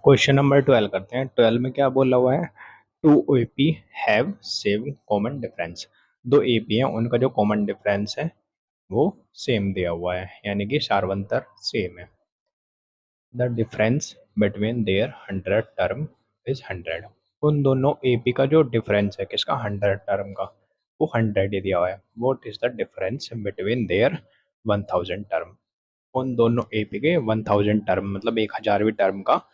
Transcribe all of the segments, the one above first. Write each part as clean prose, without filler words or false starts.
Question number 12 करते हैं। 12 में क्या बोला हुआ है? Two AP have same common difference. दो एपी हैं, उनका जो कॉमन डिफरेंस है वो सेम दिया हुआ है, यानी कि सार्वंतर सेम है। The difference between there 100 term is 100। उन दोनों एपी का जो डिफरेंस है किसका, 100 टर्म का, वो 100 ही दिया हुआ है। What is the difference between their 1000 term. उन दोनों एपी के 1000 टर्म मतलब 1000वीं टर्म का।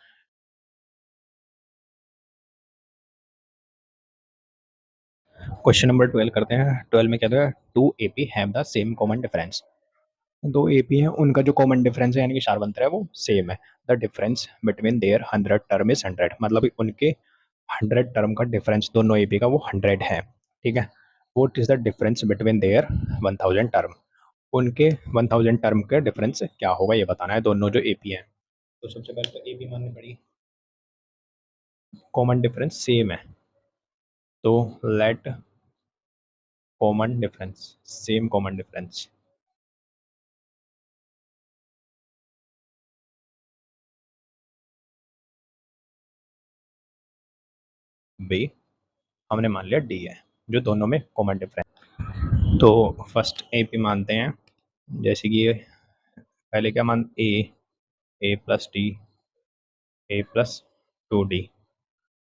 क्वेश्चन नंबर 12 करते हैं। 12 में क्या था? Two AP have the same common difference. दो एपी हैं, उनका जो कॉमन डिफरेंस है यानी कि सारवंतर है वो सेम है। The difference between there 100 term is 100, मतलब उनके 100 टर्म का डिफरेंस दोनों एपी का वो 100 है। ठीक है। Vote is the difference between their 1000 term. उनके 1000 टर्म के डिफरेंस क्या होगा ये बताना है, दोनों जो एपी हैं। तो सबसे पहले तो एपी माननी पड़ी, कॉमन डिफरेंस सेम है, तो let common difference same common difference be हमने मान लिया डी है, जो दोनों में कॉमन डिफरेंस। तो फर्स्ट ए पी मानते हैं। जैसे कि ये पहले क्या मान, a plus d, a plus 2 d.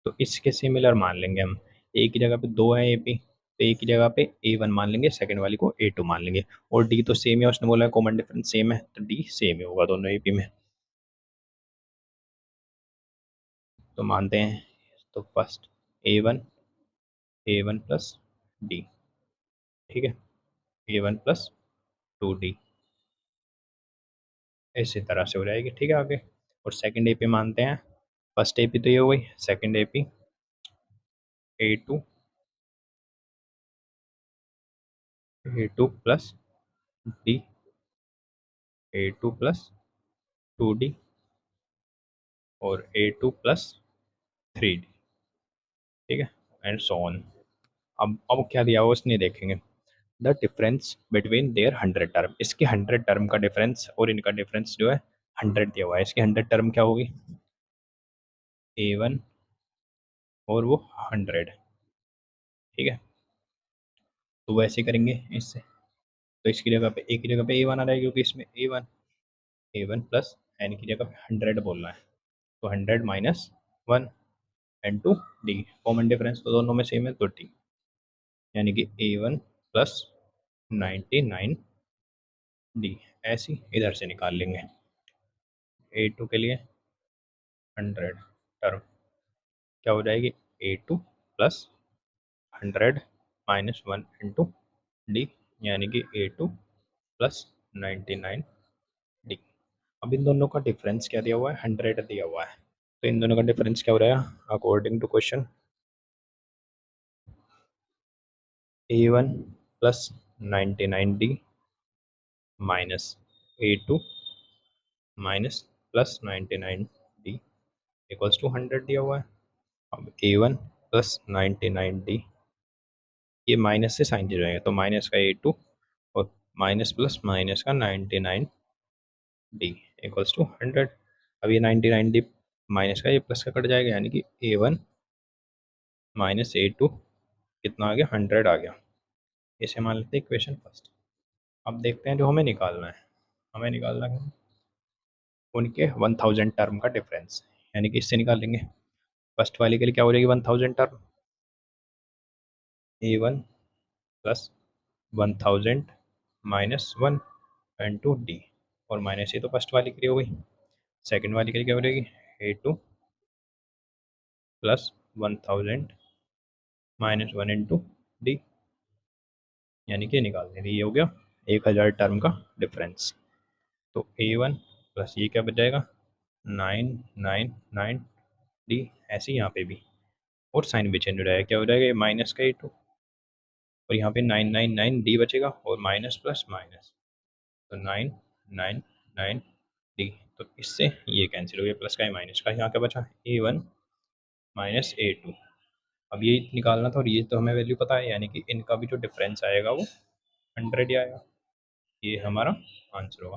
तो इसके सिमिलर मान लेंगे हम। ए की जगह पे दो है ए पी, तो ए की जगह पे A1 मान लेंगे, सेकंड वाली को A2 मान लेंगे। और डी तो सेम है, उसने बोला है कॉमन डिफरेंस सेम है, तो डी सेम ही होगा दोनों एपी में। तो मानते हैं। तो फर्स्ट ए वन प्लस डी, ठीक है, A1 + 2D इसी तरह से हो जाएगी। ठीक है आगे। और सेकंड एपी मानते हैं। फर्स्ट एपी तो ये हो गई, second AP A2, A2 + D, A2 + 2D और A2 + 3D। ठीक है, एंड सो ऑन। अब क्या दिया हुआ उसने देखेंगे। The difference between there 100 term, इसके 100 टर्म का डिफरेंस और इनका डिफरेंस जो है 100 दिया हुआ है। इसकी 100 टर्म क्या होगी, A1 और वो 100। ठीक है, तो वैसे करेंगे इससे। तो इसकी जगह पे, ए की जगह पे A1 आ रहा है, क्योंकि इसमें ए वन प्लस एन की जगह पे 100 बोलना है। तो 100 - 1 into d, common difference तो दोनों में सेम है, तो डी, यानी कि A1 + 99 डी। ऐसी इधर से निकाल लेंगे। A2 के लिए 100 टर्म क्या हो जाएगी, A2 + 100 - 1 × D, यानी कि A2 + 99 डी। अब इन दोनों का डिफरेंस क्या दिया हुआ है, 100 दिया हुआ है। तो इन दोनों का डिफरेंस क्या हो रहा है according to question, A1 + 99D -A2 -+99D = 100 दिया हुआ है। अब A1 + 99D, ये माइनस से साइन चेंज हो जाएगा, तो माइनस का A2 और माइनस प्लस माइनस का 99D = 100। अब ये 99D माइनस का, ये प्लस का कट जाएगा, यानी कि A1 - A2 कितना आ गया, 100 आ गया। इसे मान लेते हैं इक्वेशन फर्स्ट। अब देखते हैं जो हमें निकालना है। हमें निकालना है उनके 1000 टर्म का डिफरेंस, यानी कि इससे निकाल लेंगे। फर्स्ट वाले के लिए क्या हो जाएगी 1000 टर्म, A1 + 1000 - 1 × D, और माइनस ये तो फर्स्ट वाली के लिए हो गई। सेकंड वाली के लिए क्या हो जाएगी, A2 + 1000 - 1 × D, यानी कि निकाल देंगे। ये हो गया 1000 टर्म का डिफरेंस। तो A1 प्लस ये क्या बच जाएगा, 999D। ऐसे ही यहाँ पे भी, और साइन भी चेंज हो जाएगा, क्या हो जाएगा, ये माइनस का A2 और यहाँ पे 999D बचेगा, और माइनस प्लस माइनस, तो 999D। तो इससे ये कैंसिल हो गया, प्लस का माइनस का, यहाँ क्या बचा, A1 - A2। अब ये निकालना था, और ये तो हमें वैल्यू पता है, यानी कि इनका भी जो डिफरेंस आएगा वो 100 ही आएगा। ये हमारा आंसर होगा।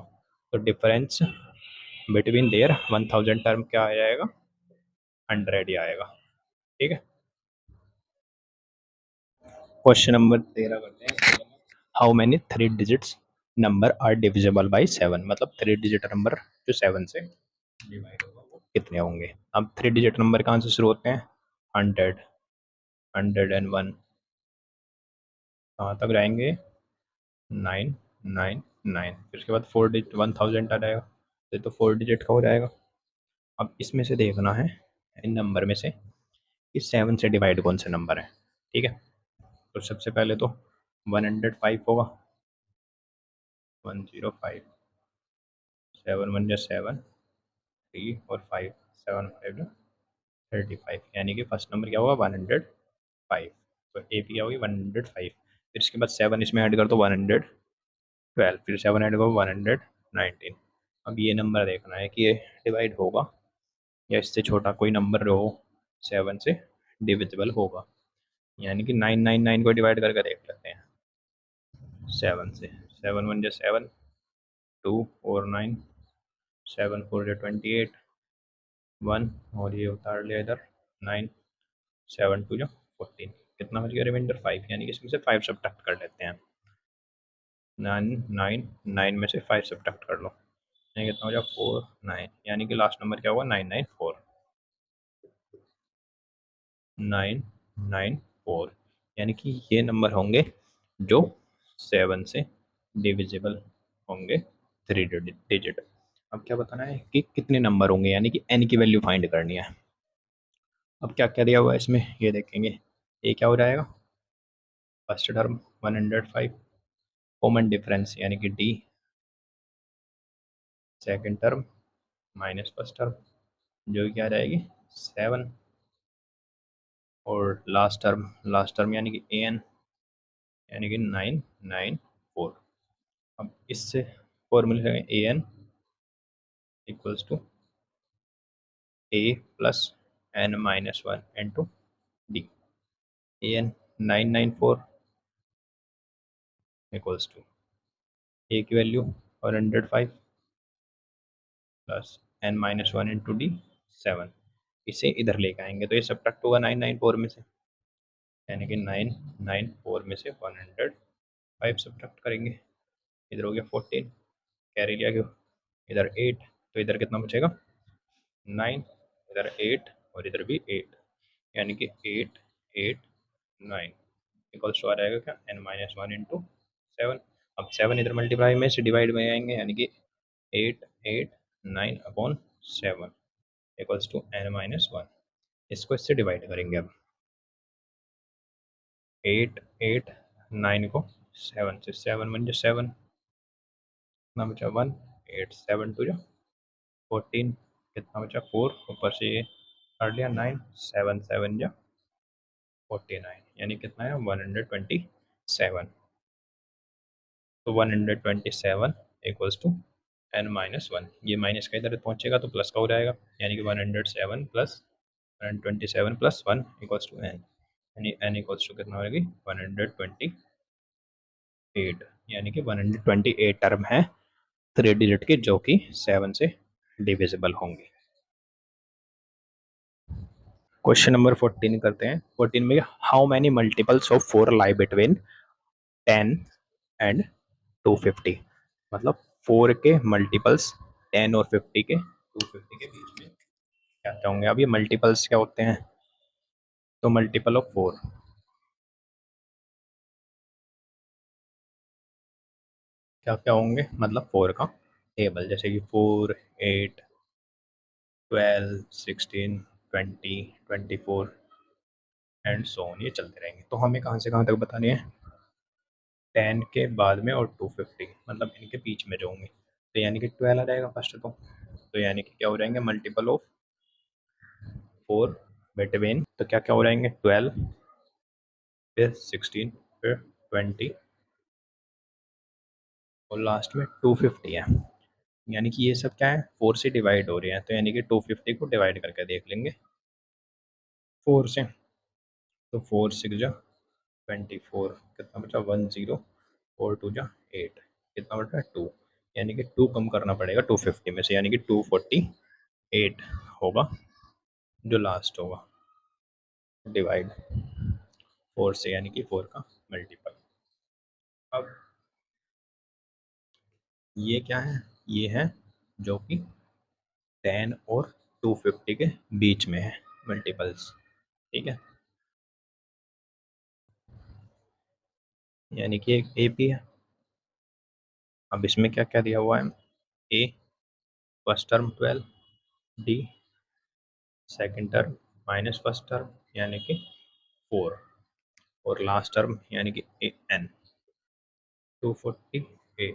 तो डिफरेंस बिटवीन देयर 1000 टर्म क्या आ जाएगा, 100 ही आएगा। ठीक है। क्वेश्चन नंबर 13 करते हैं। How many three digits number are divisible by 7, मतलब थ्री डिजिट नंबर जो 7 से डिवाइड होगा वो कितने होंगे। अब थ्री डिजिट नंबर कहाँ से शुरू होते हैं? 100, 101, कहाँ तक जाएंगे? 999, फिर उसके बाद 4 डिजिट 1000 आ जाएगा, ये तो 4 डिजिट का हो जाएगा। अब इसमें से देखना है, इन नंबर में से कि 7 से डिवाइड कौन से नंबर है। ठीक है, तो सबसे पहले तो 105 होगा, 105, 7 1 7, 3 और 5, 7 5 35, यानी कि फर्स्ट नंबर क्या होगा? 105। तो ए पी क्या होगी? 105। फिर इसके बाद 7 इसमें ऐड कर दो, 112, फिर 7 ऐड करो, 119। अब ये नंबर देखना है कि ये डिवाइड होगा या इससे छोटा कोई नंबर हो 7 से डिविजिबल होगा, यानी कि 999 को डिवाइड करके देख लेते हैं 7 से। 7 1 7, 2 4 9, 7 4 28, 1 और ये उतार लिया इधर 9, 7 2 14, कितना बच गया? रिमाइंडर 5, यानी कि इसमें से 5 सब्ट्रैक्ट कर लेते हैं। 9 9 में से 5 सब्ट्रैक्ट कर लो, ये कितना हो जाएगा? 4 9, यानी कि लास्ट नंबर क्या होगा? 994, 994, यानी कि ये नंबर होंगे जो 7 से डिविजिबल होंगे, थ्री डिजिट। अब क्या बताना है कि कितने नंबर होंगे, यानी कि n की वैल्यू फाइंड करनी है। अब क्या क्या दिया हुआ है इसमें ये देखेंगे। ये क्या हो जाएगा? फर्स्ट टर्म 105, कॉमन डिफरेंस यानी कि d, second term minus first term जो क्या आ जाएगी? 7, और लास्ट टर्म यानी कि an, यानी कि 994। अब इससे फॉर्मूला है a n equals to a plus n minus one into d. A n 994 equals to a की value 105 plus n minus one into d 7। इसे इधर लेके आएंगे तो ये सब्ट्रैक्ट होगा 994 में से, यानी कि 994 में से 105 सब्ट्रैक्ट करेंगे, इधर हो गया 14, कैरी लिया गया, इधर 8, तो इधर कितना बचेगा? 9, इधर 8 और इधर भी 8, यानी कि 8 8 9 इक्वल्स टू आ जाएगा क्या? n minus one into 7। अब 7 इधर मल्टीप्लाई में से डिवाइड में आएंगे, यानी कि 8 8 9 upon 7 equals to n minus one. इसको इससे डिवाइड करेंगे अब, 8 8 9 को 7 से, 7 1 7, कितना बचा? 1, 8 7 2 14, कितना बचा? 4, ऊपर से ये कर लिया 9, 7 7 49, यानी कितना है? 127। तो 127 equals to n minus one, ये माइनस का इधर पहुंचेगा तो प्लस का हो जाएगा, यानी कि 107 plus 127 plus one equals to n, यानी एन इक्वल्स टू कितना होगी? 128, यानी कि 128 टर्म है थ्री डिजिट के जो कि 7 से डिविजिबल होंगे। क्वेश्चन नंबर 14 करते हैं। 14 में how many multiples of 4 lie between 10 and 250, मतलब 4 के मल्टीपल्स 10 और 50 के 250 के बीच में क्या क्या होंगे। अब ये मल्टीपल्स क्या होते हैं? तो मल्टीपल ऑफ 4 क्या क्या होंगे, मतलब 4 का टेबल, जैसे कि 4 8 12 16 20 24 एंड सो ऑन, ये चलते रहेंगे। तो हमें कहाँ से कहाँ तक बताने हैं? 10 के बाद में और 250, मतलब इनके बीच में जो होंगे, तो यानी कि 12 आ जाएगा फर्स्ट। तो यानी कि क्या हो जाएंगे? मल्टीपल ऑफ 4 बिटवीन, तो क्या क्या हो जाएंगे? 12, फिर 16, फिर 20 और लास्ट में 250 है। यानी कि ये सब क्या है? 4 से डिवाइड हो रहे हैं, तो यानी कि 250 को डिवाइड करके देख लेंगे 4 से। तो 4 6 जा 24, कितना बचा? 10, 4 2 जा 8, कितना बचा? 2, यानी कि 2 कम करना पड़ेगा 250 में से, यानी कि 248 होगा जो लास्ट होगा डिवाइड 4 से, यानी कि 4 का मल्टीपल। अब ये क्या है, ये है जो कि 10 और 250 के बीच में है मल्टीपल्स, ठीक है, यानी कि एक ए पी है। अब इसमें क्या क्या दिया हुआ है, a first term 12, d second term minus first term यानी कि 4, और लास्ट टर्म यानी कि ए एन 248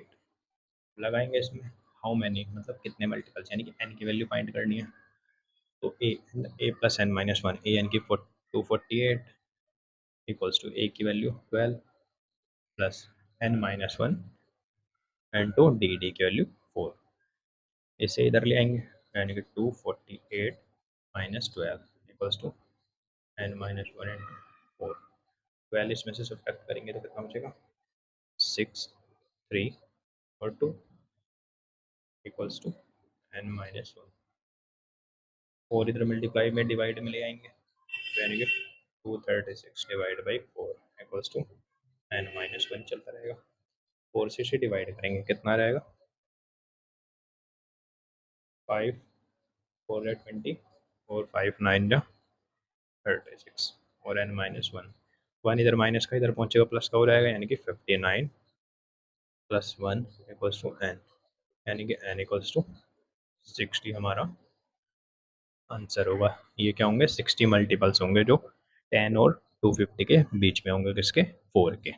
लगाएंगे इसमें। हाउ मैनी मतलब कितने मल्टीपल्स, यानी कि एन की वैल्यू फाइंड करनी है। तो a plus n minus one, a n की 248 इक्वल्स टू ए की value 12 plus n minus one into d, d की वैल्यू 4। इसे इधर ले आएंगे, यानी कि 248 minus 12 equals to n minus one into 4। 12 इसमें से सब्ट्रैक्ट करेंगे तो कितना बचेगा, 6, 3 और 2 equals to n minus one. और इधर मल्टीप्लाई में डिवाइड में ले आएंगे, तो यानी कि 236 divide by 4 equals to n minus one चलता रहेगा। 4 से इसे डिवाइड करेंगे कितना रहेगा, 5 4 या 20 और 5 9 जा 36 और एन माइनस वन। वन इधर माइनस का इधर पहुंचेगा प्लस का हो जाएगा, यानी कि 59 plus one equals to n, यानी कि एन इक्वल्स टू 60 हमारा आंसर होगा। ये क्या होंगे, 60 मल्टीपल्स होंगे जो 10 और 250 के बीच में होंगे, किसके, 4 के।